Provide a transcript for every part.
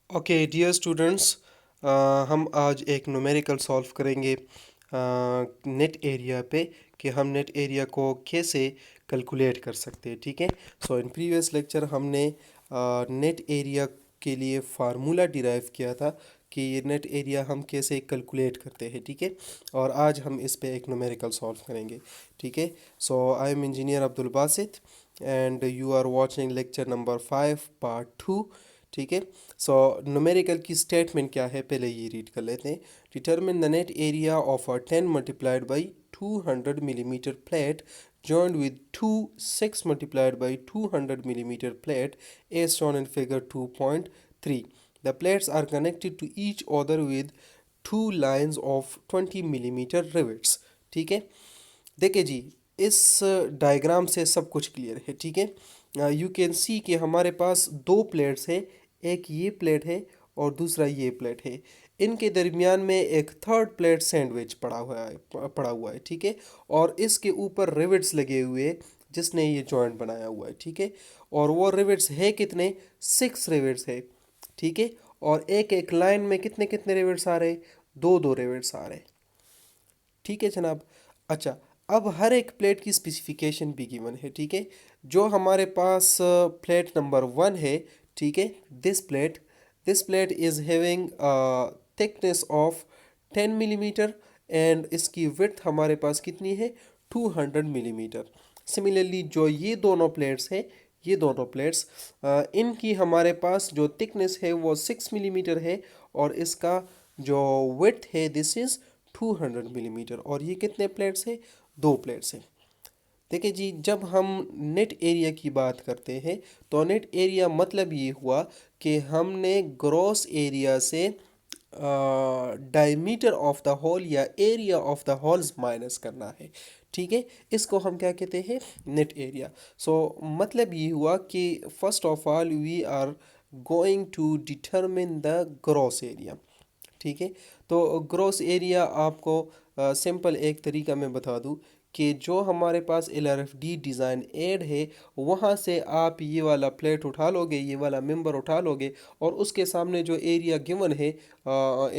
Okay dear students, हम आज एक न्यूमेरिकल सॉल्व करेंगे नेट एरिया पे कि हम नेट एरिया को कैसे कैलकुलेट कर सकते हैं। ठीक है। सो इन प्रीवियस लेक्चर हमने नेट एरिया के लिए फार्मूला डिराइव किया था कि ये नेट एरिया हम कैसे कैलकुलेट करते हैं। ठीक है। और आज हम इस पे एक न्यूमेरिकल सॉल्व करेंगे। ठीक है। So I am engineer Abdul Basit and you are watching lecture number 5 part 2। ठीक है। सो न्यूमेरिकल की स्टेटमेंट क्या है पहले ये रीड कर लेते हैं। Determine the net area of a 10 multiplied by 200 millimetre plate joined with two 6 multiplied by 200 millimeter plate as shown in figure 2.3. The plates are connected to each other with two lines of 20 millimeter rivets. ठीक है। देखिए जी, इस diagram से सब कुछ clear है। ठीक है। यू कैन सी कि हमारे पास दो प्लेट्स है, एक ये प्लेट है और दूसरा ये प्लेट है। इनके दरमियान में एक थर्ड प्लेट सैंडविच पड़ा हुआ है। ठीक है। और इसके ऊपर रिवेट्स लगे हुए हैं जिसने ये जॉइंट बनाया हुआ है। ठीक है। और वो रिवेट्स है कितने, 6 रिवेट्स है। ठीक है। और एक एक लाइन में कितने कितने रिवेट्स आ रहे, दो दो रिवेट्स आ रहे। ठीक है जनाब। अच्छा, अब हर एक प्लेट की स्पेसिफिकेशन भी गिवन है। ठीक है। जो हमारे पास प्लेट नंबर 1 है, ठीक है, this plate is having thickness of 10 millimetre and इसकी विड्थ हमारे पास कितनी है, 200 मिलीमीटर। सिमिलरली जो ये दोनों प्लेट्स हैं, ये दोनों प्लेट्स इनकी हमारे पास जो थिकनेस है वो 6 मिलीमीटर है और इसका जो विड्थ है दिस इज़ 200 मिलीमीटर। और ये कितने प्लेट्स है, दो प्लेट्स हैं। देखिए जी, जब हम नेट एरिया की बात करते हैं तो नेट एरिया मतलब ये हुआ कि हमने ग्रॉस एरिया से डायमीटर ऑफ द होल या area of the holes minus करना है। ठीक है। इसको हम क्या कहते हैं, नेट एरिया। सो मतलब ये हुआ कि first of all we are going to determine the gross area. ठीक है। तो ग्रॉस एरिया आपको सिंपल एक तरीका मैं बता दूं कि जो हमारे पास LRFD डिज़ाइन एड है वहाँ से आप ये वाला प्लेट उठा लोगे, ये वाला मेंबर उठा लोगे और उसके सामने जो एरिया गिवन है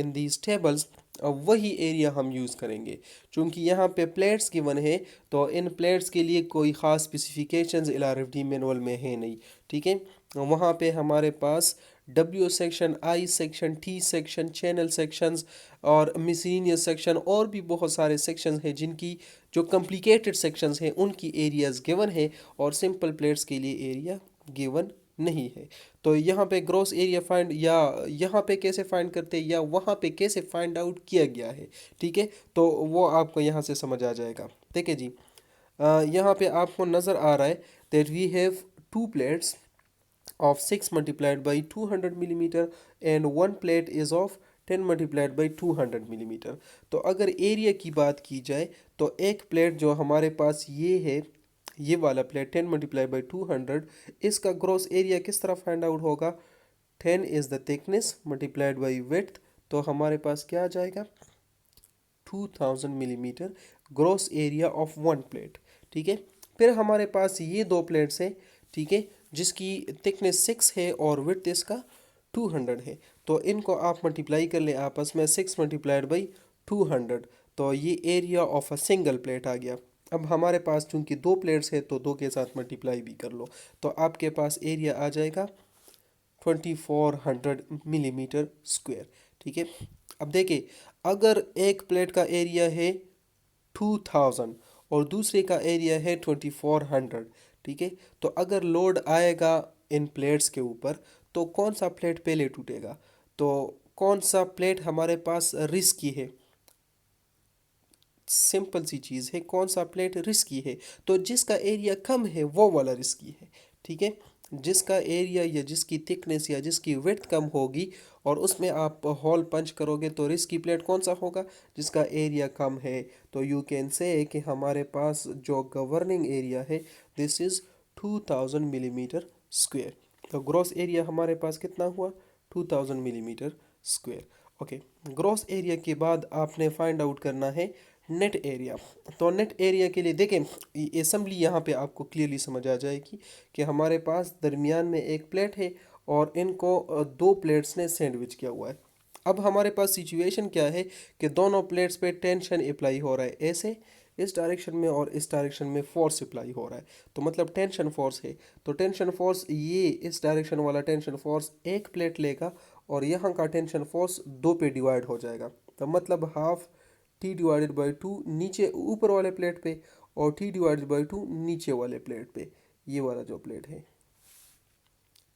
इन दीज टेबल्स, वही एरिया हम यूज़ करेंगे। चूँकि यहाँ पे प्लेट्स गिवन है तो इन प्लेट्स के लिए कोई ख़ास स्पेसिफिकेशंस LRFD मैनुअल में है नहीं। ठीक है। वहाँ पे हमारे पास W section, I section, T section, channel sections और मिसलिनियस सेक्शन और भी बहुत सारे सेक्शंस हैं जिनकी जो कॉम्प्लिकेटेड सेक्शंस हैं उनकी एरियाज़ गिवन है और सिंपल प्लेट्स के लिए एरिया गिवन नहीं है। तो यहाँ पे ग्रॉस एरिया फाइंड या यहाँ पे कैसे फाइंड करते हैं या वहाँ पे कैसे फाइंड आउट किया गया है, ठीक है, तो वो आपको यहाँ से समझ आ जाएगा। देखिए जी, यहाँ पे आपको नज़र आ रहा है that we have two plates of 6 multiplied by 200 millimeter and one plate is of 10 multiplied by 200 millimetre. तो अगर एरिया की बात की जाए तो एक प्लेट जो हमारे पास ये है, ये वाला प्लेट 10 मल्टीप्लाई बाई 200, इसका ग्रॉस एरिया किस तरह फाइंड आउट होगा, 10 is the thickness multiplied by width, तो हमारे पास क्या आ जाएगा, 2000 millimetre gross area of one plate. ठीक है। फिर हमारे पास ये दो प्लेट्स हैं, ठीक है, जिसकी थिकनेस 6 है और विड्थ इसका 200 है। तो इनको आप मल्टीप्लाई कर लें आपस में, 6 मल्टीप्लाइड बाई 200, तो ये area of a single plate आ गया। अब हमारे पास चूंकि दो प्लेट्स है तो दो के साथ मल्टीप्लाई भी कर लो, तो आपके पास एरिया आ जाएगा 2400 मिलीमीटर स्क्वायर। ठीक है। अब देखिए, अगर एक प्लेट का एरिया है 2000 और दूसरे का एरिया है 2400, ठीक है, तो अगर लोड आएगा इन प्लेट्स के ऊपर तो कौन सा प्लेट पहले टूटेगा, तो कौन सा प्लेट हमारे पास रिस्की है, सिंपल सी चीज़ है, कौन सा प्लेट रिस्की है, तो जिसका एरिया कम है वो वाला रिस्की है। ठीक है। जिसका एरिया या जिसकी थिकनेस या जिसकी विड्थ कम होगी और उसमें आप होल पंच करोगे तो रिस्की प्लेट कौन सा होगा, जिसका एरिया कम है। तो यू कैन से कि हमारे पास जो गवर्निंग एरिया है दिस इज़ 2000 मिलीमीटर स्क्वायर। तो ग्रॉस एरिया हमारे पास कितना हुआ, 2000 millimetre square. Okay. Gross area के बाद आपने फाइंड आउट करना है नेट एरिया। तो नेट एरिया के लिए देखें, असेंबली यहाँ पे आपको क्लियरली समझ आ जाएगी कि हमारे पास दरमियान में एक प्लेट है और इनको दो प्लेट्स ने सैंडविच किया हुआ है। अब हमारे पास सिचुएशन क्या है कि दोनों प्लेट्स पे टेंशन अप्लाई हो रहा है, ऐसे इस डायरेक्शन में और इस डायरेक्शन में फोर्स अप्लाई हो रहा है, तो मतलब टेंशन फोर्स है। तो टेंशन फोर्स ये इस डायरेक्शन वाला टेंशन फोर्स एक प्लेट लेगा और यहाँ का टेंशन फोर्स दो पे डिवाइड हो जाएगा, तो मतलब half T divided by two नीचे ऊपर वाले प्लेट पे और टी डिवाइडेड बाई टू नीचे वाले प्लेट पे, ये वाला जो प्लेट है।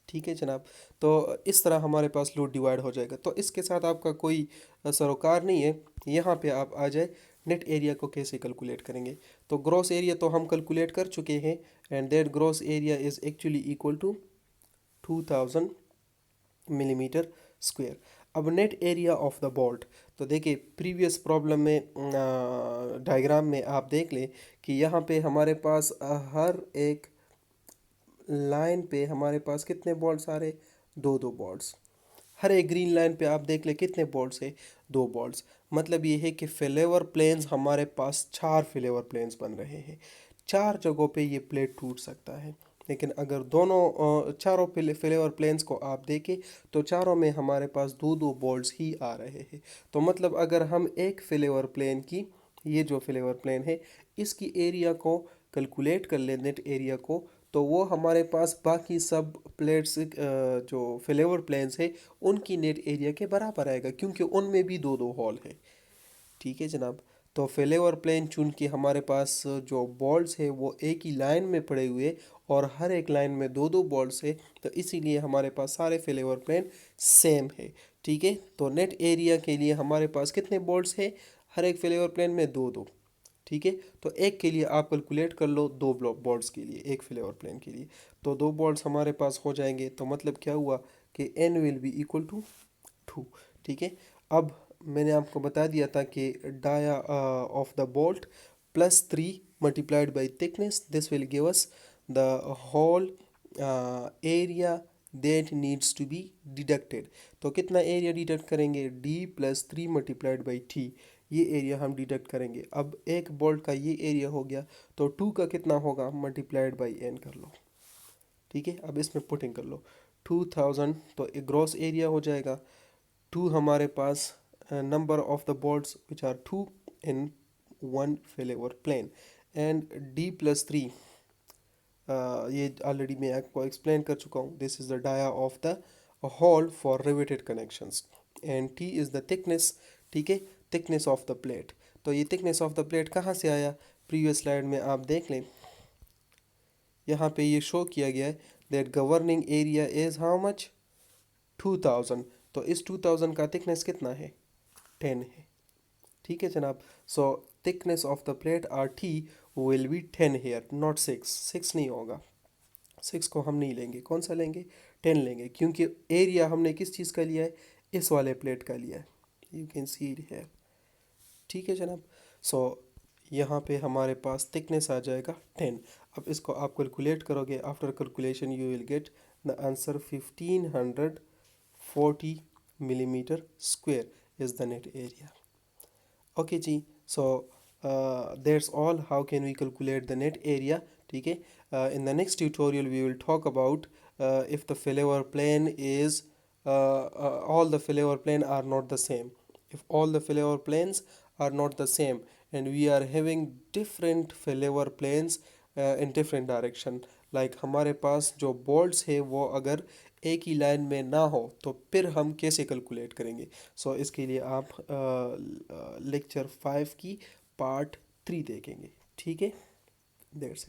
ठीक है जनाब, तो इस तरह हमारे पास लोड डिवाइड हो जाएगा। तो इसके साथ आपका कोई सरोकार नहीं है। यहाँ पे आप आ जाए नेट एरिया को कैसे कैलकुलेट करेंगे। तो ग्रॉस एरिया तो हम कैलकुलेट कर चुके हैं and that gross area is actually equal to 2000 millimetre square. अब net area of the bolt, तो देखिए प्रीवियस प्रॉब्लम में डायग्राम में आप देख लें कि यहाँ पे हमारे पास हर एक लाइन पे हमारे पास कितने बोल्ट्स आ रहे, दो दो बोल्ट्स। हर एक ग्रीन लाइन पे आप देख ले कितने बोल्ट्स है, दो बोल्ट्स। मतलब ये है कि फेलेवर प्लेन्स हमारे पास चार फेलेवर प्लेन्स बन रहे हैं। चार जगहों पे ये प्लेट टूट सकता है, लेकिन अगर दोनों चारों फेलेवर प्लेन्स को आप देखें तो चारों में हमारे पास दो दो बोल्ट्स ही आ रहे हैं। तो मतलब अगर हम एक फेलेवर प्लेन की, ये जो फेलेवर प्लेन है इसकी एरिया को कैलकुलेट कर लें, नेट एरिया को, तो वो हमारे पास बाकी सब प्लेट्स जो फेलेवर प्लेन्स है उनकी नेट एरिया के बराबर आएगा, क्योंकि उनमें भी दो दो हॉल है। ठीक है जनाब, तो फेलेवर प्लेन चून के हमारे पास जो बॉल्स है वो एक ही लाइन में पड़े हुए और हर एक लाइन में दो दो बॉल्स है, तो इसीलिए हमारे पास सारे फेलेवर प्लेन सेम है। ठीक है, तो नेट एरिया के लिए हमारे पास कितने बॉल्स है, हर एक फेलेवर प्लेन में दो दो। ठीक है, तो एक के लिए आप कैलकुलेट कर लो, दो ब्लॉक बोर्ड्स के लिए, एक फ्लेवर प्लेन के लिए, तो दो बोर्ड्स हमारे पास हो जाएंगे। तो मतलब क्या हुआ कि n will be equal to 2। ठीक है, अब मैंने आपको बता दिया था कि dia of the bolt plus 3 multiplied by thickness, this will give us the hole area that needs to be deducted. तो कितना एरिया डिडक्ट करेंगे, d plus 3 multiplied by t, ये एरिया हम डिडक्ट करेंगे। अब एक बोल्ट का ये एरिया हो गया, तो 2 का कितना होगा, मल्टीप्लाइड बाई n कर लो। ठीक है, अब इसमें पुटिंग कर लो 2000, तो एक ग्रॉस एरिया हो जाएगा। 2 हमारे पास number of the bolts which are 2 in one failure plane and d plus 3, ये ऑलरेडी मैं आपको एक्सप्लेन कर चुका हूँ। This is the dia of the hole for riveted connections and t is the thickness. ठीक है, थिकनेस ऑफ द प्लेट। तो ये थिकनेस ऑफ द प्लेट कहाँ से आया, प्रीवियस स्लाइड में आप देख लें, यहाँ पे ये शो किया गया है that governing area is how much, 2000। तो इस 2000 का थिकनेस कितना है, 10 है। ठीक है जनाब, so thickness of the plate are t will be 10 here, not 6 नहीं होगा, 6 को हम नहीं लेंगे, कौन सा लेंगे, 10 लेंगे, क्योंकि एरिया हमने किस चीज़ का लिया है, इस वाले प्लेट का लिया है। यू कैन सी इट है। ठीक है जनाब, सो यहाँ पे हमारे पास थिकनेस आ जाएगा 10। अब इसको आप कैलकुलेट करोगे, after calculation you will get the answer 1540 millimetre square is the net area. Okay जी, so that's all how can we calculate the net area. ठीक है, in the next tutorial we will talk about if the failover plane is all the failover plane are not the same, if all the failover planes are not the same and we are having different failover planes in different direction, like हमारे पास जो bolts है वो अगर एक ही line में ना हो तो फिर हम कैसे कैलकुलेट करेंगे। सो इसके लिए आप लेक्चर 5 की पार्ट 3 देखेंगे। ठीक है, देयर से